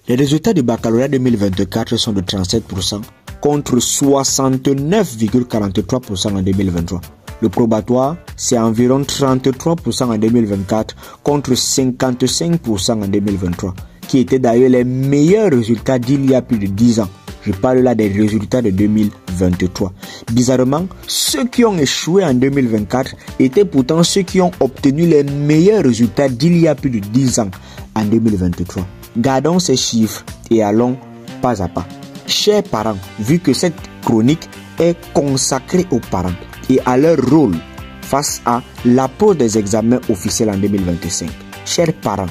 Les résultats du baccalauréat 2024 sont de 37% contre 69,43% en 2023. Le probatoire, c'est environ 33% en 2024 contre 55% en 2023, qui étaient d'ailleurs les meilleurs résultats d'il y a plus de 10 ans. Je parle là des résultats de 2023. Bizarrement, ceux qui ont échoué en 2024 étaient pourtant ceux qui ont obtenu les meilleurs résultats d'il y a plus de 10 ans en 2023. Gardons ces chiffres et allons pas à pas. Chers parents, vu que cette chronique est consacrée aux parents et à leur rôle face à l'approche des examens officiels en 2025. Chers parents,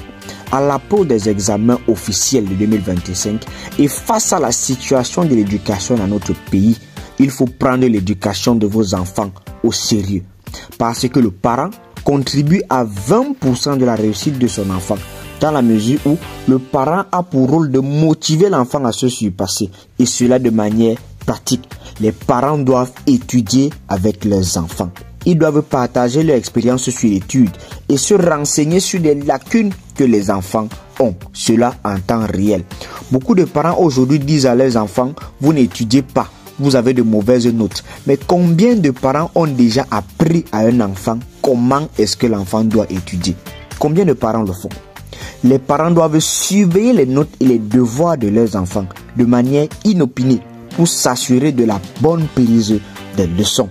à l'approche des examens officiels de 2025 et face à la situation de l'éducation dans notre pays, il faut prendre l'éducation de vos enfants au sérieux. Parce que le parent contribue à 20% de la réussite de son enfant, dans la mesure où le parent a pour rôle de motiver l'enfant à se surpasser, et cela de manière pratique. Les parents doivent étudier avec leurs enfants. Ils doivent partager leur expérience sur l'étude et se renseigner sur les lacunes que les enfants ont. Cela en temps réel. Beaucoup de parents aujourd'hui disent à leurs enfants, vous n'étudiez pas, vous avez de mauvaises notes. Mais combien de parents ont déjà appris à un enfant comment est-ce que l'enfant doit étudier? Combien de parents le font? Les parents doivent surveiller les notes et les devoirs de leurs enfants de manière inopinée pour s'assurer de la bonne prise des leçons.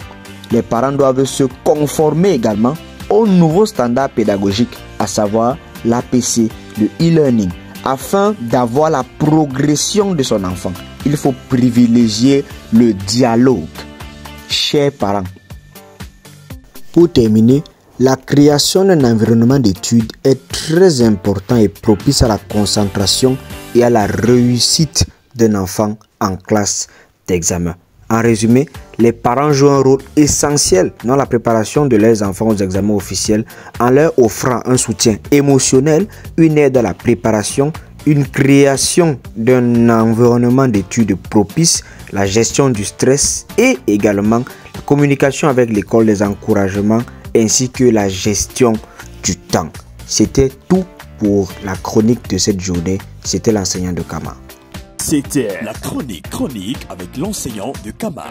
Les parents doivent se conformer également aux nouveaux standards pédagogiques, à savoir l'APC, le e-learning, afin d'avoir la progression de son enfant. Il faut privilégier le dialogue. Chers parents, pour terminer, la création d'un environnement d'études est très important et propice à la concentration et à la réussite d'un enfant en classe d'examen. En résumé, les parents jouent un rôle essentiel dans la préparation de leurs enfants aux examens officiels en leur offrant un soutien émotionnel, une aide à la préparation, une création d'un environnement d'études propice, la gestion du stress et également la communication avec l'école, des encouragements ainsi que la gestion du temps. C'était tout pour la chronique de cette journée. C'était l'enseignant de Kama. C'était la chronique avec l'enseignant de Kama.